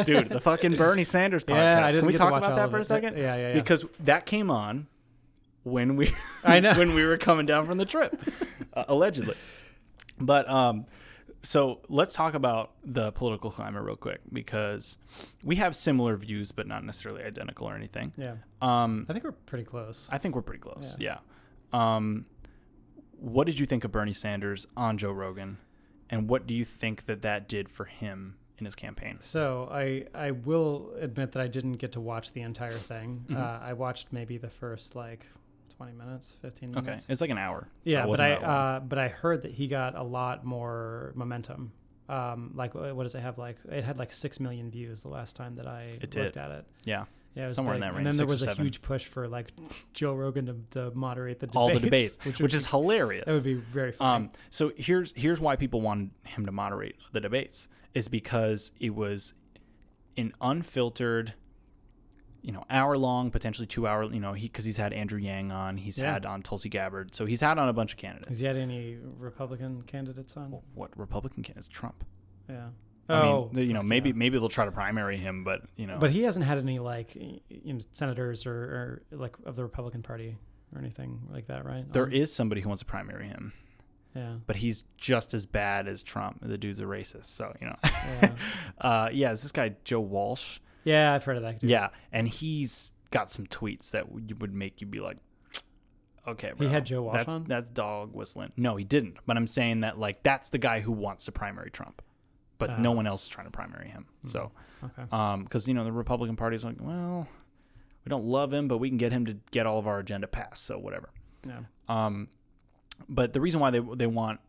Dude, the fucking Bernie Sanders podcast. Yeah, I didn't Can we get to talk watch about all that of for a it. second? Yeah. Because that came on when we I know. when we were coming down from the trip, allegedly. But so let's talk about the political climate real quick, because we have similar views, but not necessarily identical or anything. Yeah. I think we're pretty close. I think we're pretty close. Yeah. What did you think of Bernie Sanders on Joe Rogan, and what do you think that did for him in his campaign? So I will admit that I didn't get to watch the entire thing. I watched maybe the first 20 minutes, 15 minutes. Okay, it's like an hour. Yeah, so but I heard that he got a lot more momentum. What does it have? It had 6 million views the last time that I looked at it. Yeah. Yeah, it was somewhere big. in that range. And then there was a 7. huge push for Joe Rogan to moderate the debates. All the debates, which is hilarious. That would be very funny. So here's why people wanted him to moderate the debates, is because it was an unfiltered, hour long, potentially 2 hour, because he's had Andrew Yang on, he's had on Tulsi Gabbard, so he's had on a bunch of candidates. Has he had any Republican candidates on? Well, what Republican candidates? Trump. Yeah. I mean, maybe they'll try to primary him, but But he hasn't had any senators or of the Republican Party or anything like that, right? There is somebody who wants to primary him. Yeah. But he's just as bad as Trump. The dude's a racist, so it's this guy Joe Walsh. Yeah, I've heard of that dude. Yeah, and he's got some tweets that would make you be like, okay, bro. He had Joe Walsh on? That's dog whistling. No, he didn't. But I'm saying that that's the guy who wants to primary Trump. But no one else is trying to primary him. So, because the Republican Party is like, well, we don't love him, but we can get him to get all of our agenda passed. So whatever. Yeah. But the reason why they want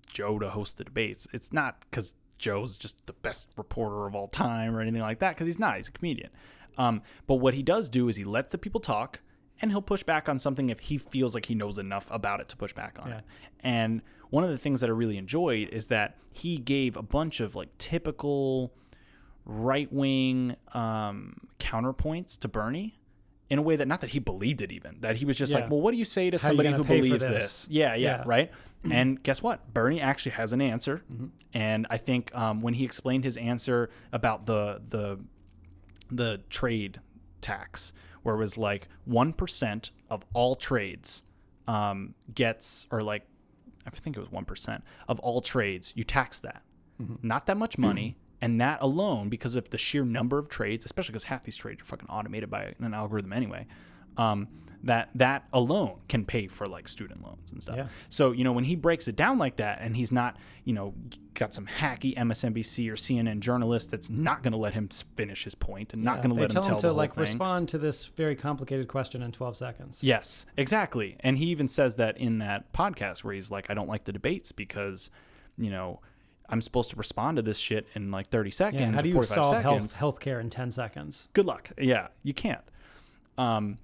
Joe to host the debates, it's not because Joe's just the best reporter of all time or anything like that, because he's not. He's a comedian. But what he does do is he lets the people talk, and he'll push back on something if he feels like he knows enough about it to push back on it. And one of the things that I really enjoyed is that he gave a bunch of typical right-wing counterpoints to Bernie in a way that, not that he believed it even, that he was just well, what do you say to somebody who believes this? Yeah, right? And guess what? Bernie actually has an answer. And I think when he explained his answer about the trade tax, where it was 1% of all trades gets, or I think it was 1% of all trades, you tax that. Not that much money. And that alone, because of the sheer number of trades, especially because half these trades are fucking automated by an algorithm anyway, that alone can pay for student loans and stuff. Yeah. So, when he breaks it down like that, and he's not, got some hacky MSNBC or CNN journalist that's not going to let him finish his point and not going to let him tell the whole thing. Respond to this very complicated question in 12 seconds. Yes, exactly. And he even says that in that podcast where he's like, I don't like the debates because, I'm supposed to respond to this shit in 30 seconds. Yeah, how do you 45 solve seconds. healthcare in 10 seconds? Good luck. Yeah, you can't. And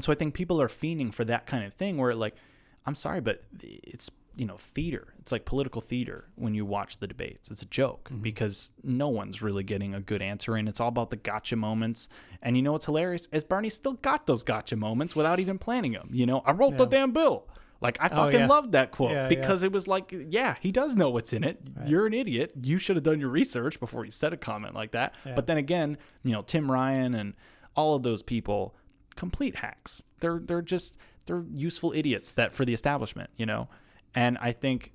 so I think people are fiending for that kind of thing where I'm sorry, but it's, theater. It's like political theater when you watch the debates. It's a joke because no one's really getting a good answer in. It's all about the gotcha moments. And what's hilarious is Bernie still got those gotcha moments without even planning them. I wrote the damn bill. I fucking loved that quote because it was he does know what's in it. Right. You're an idiot. You should have done your research before you said a comment like that. Yeah. But then again, Tim Ryan and all of those people, complete hacks. They're useful idiots that for the establishment, And I think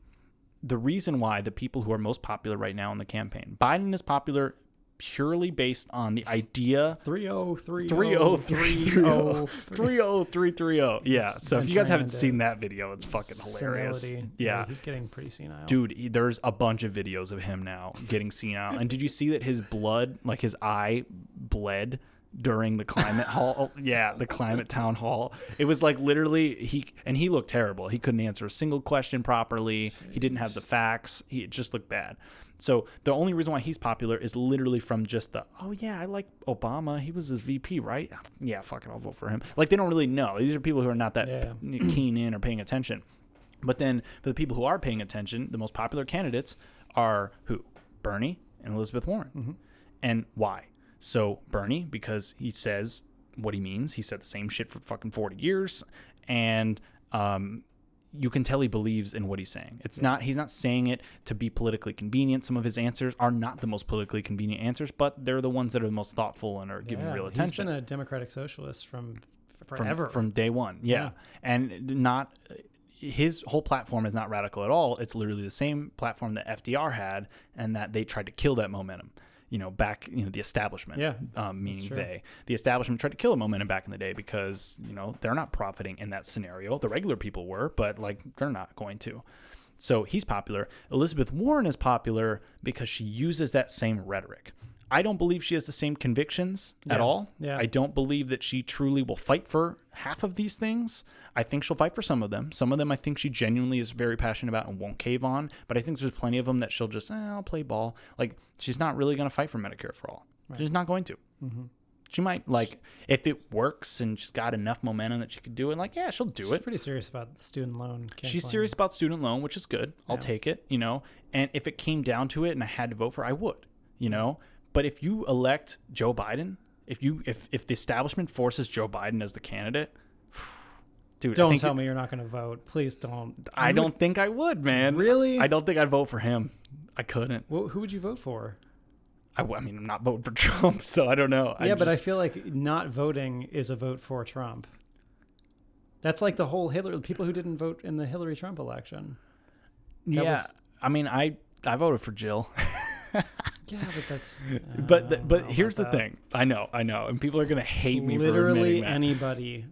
the reason why the people who are most popular right now in the campaign, Biden is popular purely based on the idea 30330. Yeah. So if you guys haven't seen that video, it's fucking hilarious. Yeah. He's getting pretty senile. Dude, there's a bunch of videos of him now getting senile. And did you see that his blood, his eye bled during the climate hall? Yeah, the climate town hall. It was literally he looked terrible. He couldn't answer a single question properly. He didn't have the facts. It just looked bad. So the only reason why he's popular is literally from just I like Obama. He was his VP, right? Yeah, fuck it, I'll vote for him. They don't really know. These are people who are not that keen in or paying attention. But then for the people who are paying attention, the most popular candidates are who? Bernie and Elizabeth Warren. And why? So Bernie, because he says what he means. He said the same shit for fucking 40 years. And you can tell he believes in what he's saying. He's not saying it to be politically convenient. Some of his answers are not the most politically convenient ansers, but they're the ones that are the most thoughtful and are giving real attention. He's been a democratic socialist from forever. From day one. Yeah. And his whole platform is not radical at all. It's literally the same platform that FDR had, and that they tried to kill that momentum. Back, the establishment, meaning the establishment tried to kill the momentum back in the day because, they're not profiting in that scenario. The regular people were, but they're not going to. So he's popular. Elizabeth Warren is popular because she uses that same rhetoric. I don't believe she has the same convictions at all. Yeah. I don't believe that she truly will fight for half of these things. I think she'll fight for some of them. Some of them I think she genuinely is very passionate about and won't cave on. But I think there's plenty of them that she'll just, I'll play ball. She's not really going to fight for Medicare for all. Right. She's not going to. Mm-hmm. She might, if it works and she's got enough momentum that she could do it, she'll do it. She's pretty serious about the student loan. She's serious about student loan, which is good. I'll take it, And if it came down to it and I had to vote for her, I would, But if you elect Joe Biden, if the establishment forces Joe Biden as the candidate, dude, don't tell me you're not going to vote. Please don't. I don't think I would, man. Really? I don't think I'd vote for him. I couldn't. Well, who would you vote for? I'm not voting for Trump, so I don't know. But I feel like not voting is a vote for Trump. That's like the whole people who didn't vote in the Hillary Trump election. I voted for Jill. Yeah, but that's. But here's the thing. I know, and people are gonna hate me for admitting that.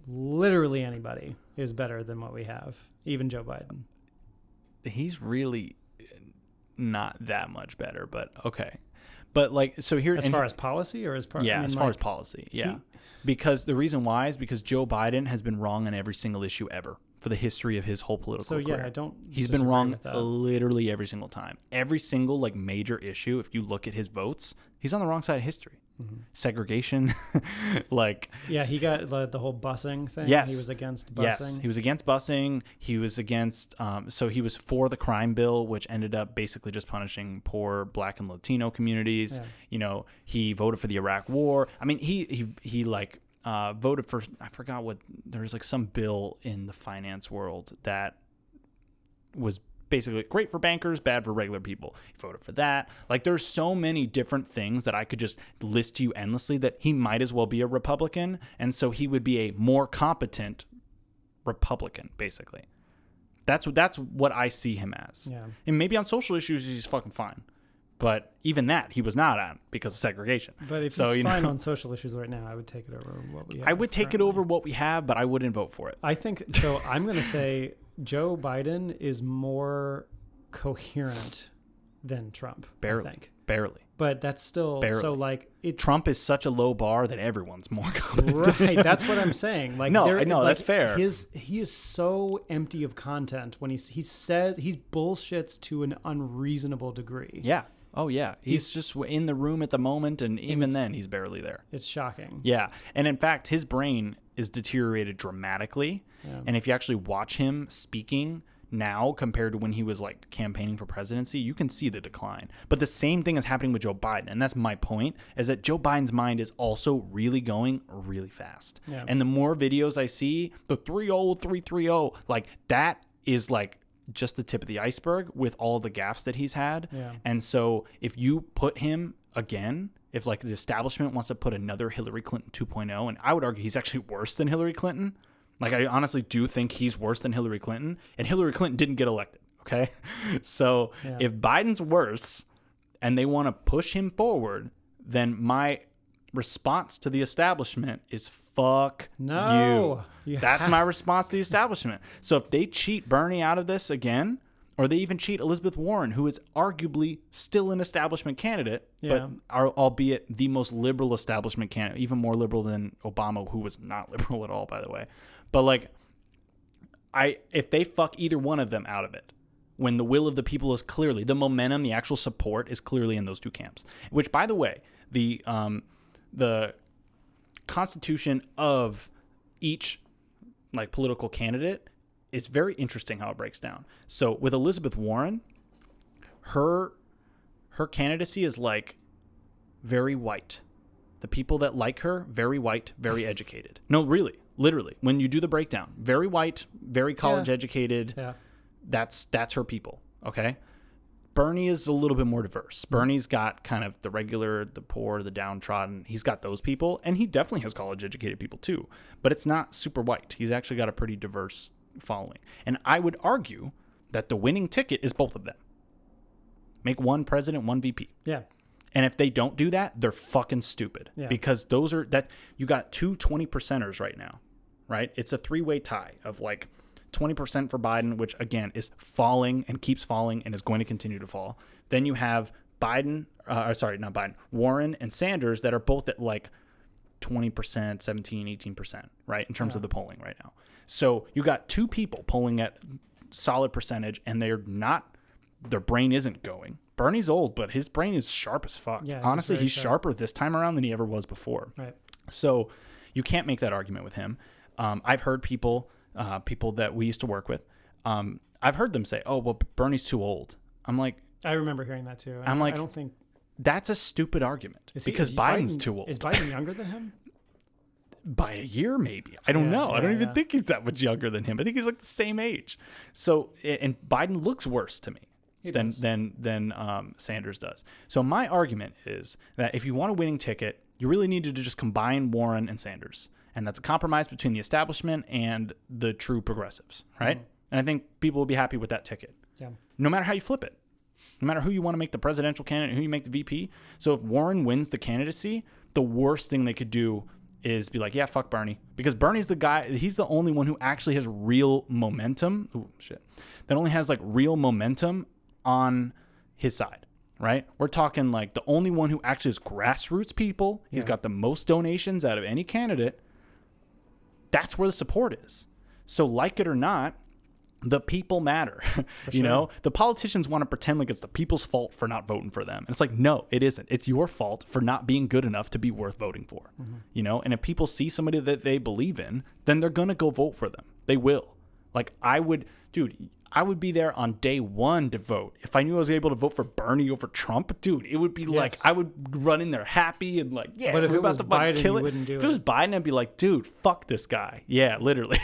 Literally anybody is better than what we have. Even Joe Biden. He's really not that much better, but okay. But so here, as far as policy, or as far as far as policy, because the reason why is because Joe Biden has been wrong on every single issue ever. For the history of his whole political career. He's been wrong literally every single time. Every single major issue, if you look at his votes, he's on the wrong side of history. Mm-hmm. Segregation, he got the whole busing thing. Yes. He was against busing. Yes, he was against busing. He was against, so he was for the crime bill, which ended up basically just punishing poor Black and Latino communities. Yeah. He voted for the Iraq War. I mean, he voted for, I forgot what, there's some bill in the finance world that was basically great for bankers, bad for regular people. He voted for that. There's so many different things that I could just list to you endlessly that he might as well be a Republican. And so he would be a more competent Republican, basically. That's what I see him as. Yeah. And maybe on social issues, he's fucking fine. But even that, he was not on because of segregation. But if he's fine on social issues right now, I would take it over what we have. I would take it over what we have, but I wouldn't vote for it. I think so. I'm going to say Joe Biden is more coherent than Trump. Barely. I think. Barely. But that's still barely. So Trump is such a low bar that everyone's more competent. Right. That's what I'm saying. I know that's fair. He is so empty of content when he says he bullshits to an unreasonable degree. Yeah. Oh, yeah. He's just in the room at the moment, and even then, he's barely there. It's shocking. Yeah. And in fact, his brain is deteriorated dramatically. Yeah. And if you actually watch him speaking now compared to when he was campaigning for presidency, you can see the decline. But the same thing is happening with Joe Biden. And that's my point, is that Joe Biden's mind is also really going really fast. Yeah. And the more videos I see, the 3-0, 3-3-0, that is just the tip of the iceberg with all the gaffes that he's had. Yeah. And so if you put him again, if the establishment wants to put another Hillary Clinton 2.0, and I would argue he's actually worse than Hillary Clinton. I honestly do think he's worse than Hillary Clinton, and Hillary Clinton didn't get elected. Okay. So if Biden's worse and they want to push him forward, then my response to the establishment is fuck you. That's my response to the establishment. So if they cheat Bernie out of this again, or they even cheat Elizabeth Warren, who is arguably still an establishment candidate, but albeit the most liberal establishment candidate, even more liberal than Obama, who was not liberal at all, by the way. But if they fuck either one of them out of it, when the will of the people is clearly, the momentum, the actual support is clearly in those two camps. Which, by the way, the constitution of each political candidate is very interesting how it breaks down. So with Elizabeth Warren, her candidacy is very white. The people that like her, very white, very educated. No, really. Literally, when you do the breakdown, very white, very college educated. Yeah. That's her people. Okay. Bernie is a little bit more diverse. Bernie's got kind of the regular, the poor, the downtrodden. He's got those people, and he definitely has college-educated people too. But it's not super white. He's actually got a pretty diverse following. And I would argue that the winning ticket is both of them. Make one president, one VP. Yeah. And if they don't do that, they're fucking stupid. Yeah. Because those are that you got two 20%ers right now, right? It's a three-way tie of like 20% for Biden, which again is falling and keeps falling and is going to continue to fall. Then you have Warren and Sanders that are both at like 20%, 17, 18%, right? In terms of the polling right now. So you got two people polling at solid percentage and their brain isn't going. Bernie's old, but his brain is sharp as fuck. Yeah, honestly, he's sharper this time around than he ever was before. Right. So you can't make that argument with him. I've heard people that we used to work with, I've heard them say, oh, well, Bernie's too old. I'm like, I remember hearing that too. I don't think that's a stupid argument because Biden's too old. Is Biden younger than him? By a year, maybe. I don't know. I don't even think he's that much younger than him. I think he's like the same age. So, and Biden looks worse to me than Sanders does. So my argument is that if you want a winning ticket, you really needed to just combine Warren and Sanders. And that's a compromise between the establishment and the true progressives, right? Mm-hmm. And I think people will be happy with that ticket. Yeah. No matter how you flip it. No matter who you want to make the presidential candidate, who you make the VP. So if Warren wins the candidacy, the worst thing they could do is be like, yeah, fuck Bernie. Because Bernie's the guy, he's the only one who actually has real momentum. Ooh, shit. That only has like real momentum on his side, right? We're talking like the only one who actually is grassroots people. He's got the most donations out of any candidate. That's where the support is. So like it or not, the people matter. You know, the politicians want to pretend like it's the people's fault for not voting for them. And it's like, no, it isn't. It's your fault for not being good enough to be worth voting for. Mm-hmm. You know, and if people see somebody that they believe in, then they're going to go vote for them. They will. Like I would be there on day one to vote. If I knew I was able to vote for Bernie over Trump, dude, it would be like I would run in there happy and like, yeah, but if we're it about was to Biden, kill you it. wouldn't do if it. it was Biden, I'd be like, dude, fuck this guy. Yeah, literally.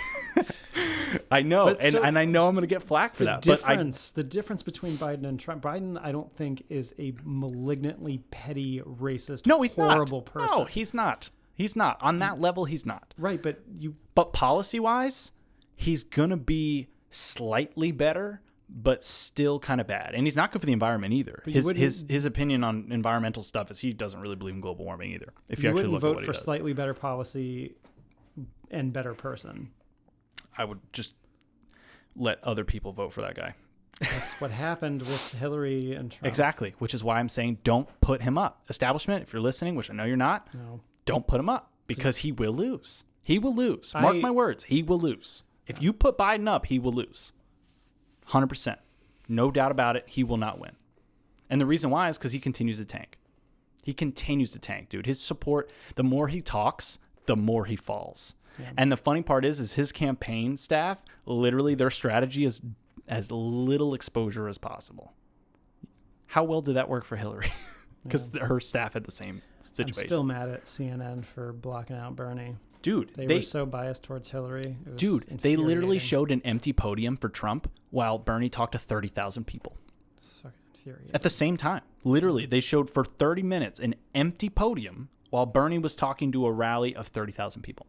I know, and I know I'm going to get flack for that. The difference between Biden and Trump, Biden, I don't think is a malignantly petty, racist, horrible person. No, he's not. He's not. On that level, he's not. Right, But policy-wise, he's going to be slightly better, but still kind of bad. And he's not good for the environment either. His opinion on environmental stuff is he doesn't really believe in global warming either. If you actually look at what he does. Vote for slightly better policy and better person. I would just let other people vote for that guy. That's what happened with Hillary and Trump. Exactly, which is why I'm saying don't put him up. Establishment, if you're listening, which I know you're not, don't put him up because he will lose. He will lose. Mark my words, he will lose. If you put Biden up, he will lose. 100%. No doubt about it, he will not win. And the reason why is because he continues to tank. He continues to tank, dude. His support, the more he talks, the more he falls. Yeah. And the funny part is his campaign staff, literally their strategy is as little exposure as possible. How well did that work for Hillary? Because her staff had the same situation. I'm still mad at CNN for blocking out Bernie. Dude, they were so biased towards Hillary. Dude, they literally showed an empty podium for Trump while Bernie talked to 30,000 people. It's fucking infuriating. At the same time. Literally, they showed for 30 minutes an empty podium while Bernie was talking to a rally of 30,000 people.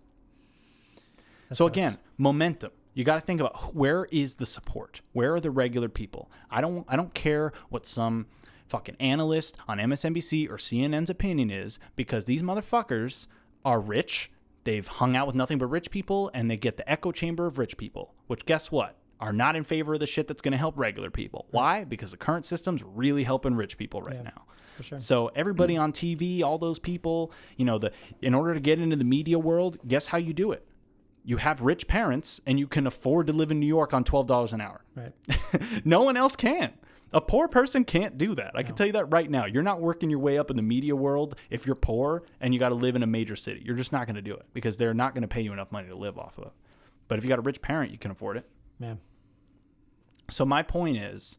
So again, momentum. You got to think about where is the support? Where are the regular people? I don't care what some fucking analyst on MSNBC or CNN's opinion is, because these motherfuckers are rich. They've hung out with nothing but rich people, and they get the echo chamber of rich people, which guess what? Are not in favor of the shit that's going to help regular people. Why? Because the current system's really helping rich people right now. For sure. So everybody on TV, all those people, you know, in order to get into the media world, guess how you do it? You have rich parents, and you can afford to live in New York on $12 an hour. Right. No one else can. A poor person can't do that. I can tell you that right now. You're not working your way up in the media world if you're poor and you got to live in a major city. You're just not going to do it because they're not going to pay you enough money to live off of it. But if you got a rich parent, you can afford it. Man. So my point is,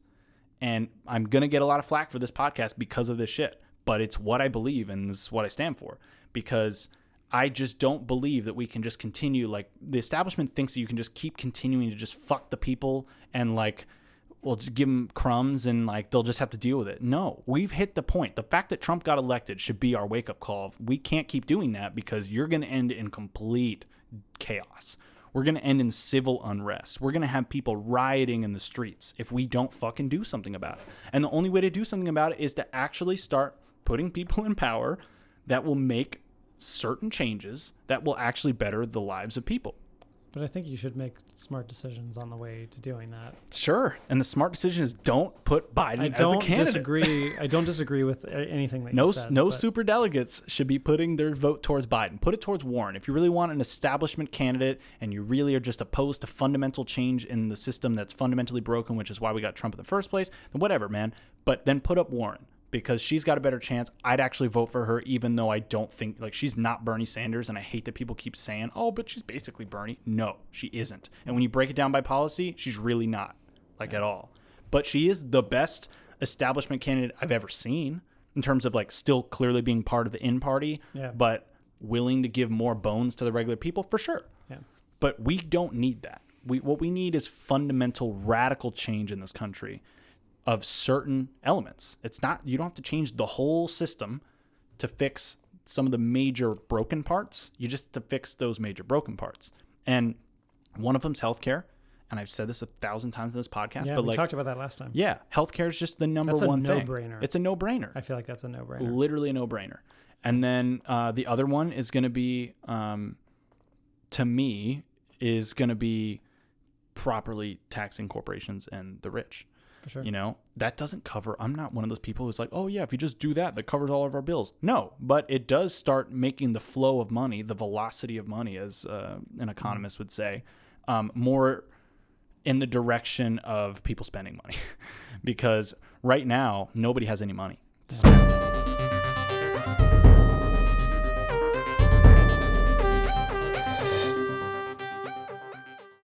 and I'm going to get a lot of flack for this podcast because of this shit, but it's what I believe and this is what I stand for, because I just don't believe that we can just continue. Like, the establishment thinks that you can just keep continuing to just fuck the people and like, well, just give them crumbs and like they'll just have to deal with it. No, we've hit the point. The fact that Trump got elected should be our wake up call. We can't keep doing that because you're going to end in complete chaos. We're going to end in civil unrest. We're going to have people rioting in the streets if we don't fucking do something about it. And the only way to do something about it is to actually start putting people in power that will make certain changes that will actually better the lives of people. But I think you should make smart decisions on the way to doing that. Sure. And the smart decision is don't put Biden as the candidate. I don't disagree with anything that you said. No super delegates should be putting their vote towards Biden. Put it towards Warren. If you really want an establishment candidate and you really are just opposed to fundamental change in the system that's fundamentally broken, which is why we got Trump in the first place, then whatever, man. But then put up Warren, because she's got a better chance. I'd actually vote for her, even though I don't think, like, she's not Bernie Sanders, and I hate that people keep saying, oh, but she's basically Bernie. No, she isn't. And when you break it down by policy, she's really not, like, at all. But she is the best establishment candidate I've ever seen in terms of, like, still clearly being part of the in-party, but willing to give more bones to the regular people, for sure. Yeah. But we don't need that. What we need is fundamental, radical change in this country of certain elements. It's not, you don't have to change the whole system to fix some of the major broken parts. You just have to fix those major broken parts. And one of them's healthcare. And I've said this 1,000 times in this podcast, but we talked about that last time. Yeah. Healthcare is just the number one thing. That's a no-brainer. It's a no-brainer. I feel like that's a no-brainer. Literally a no-brainer. And then the other one is going to be, to me, is going to be properly taxing corporations and the rich. For sure. You know, that doesn't cover, I'm not one of those people who's like, oh yeah, if you just do that, that covers all of our bills. No, but it does start making the flow of money, the velocity of money, as an economist would say, more in the direction of people spending money. Because right now, nobody has any money to spend.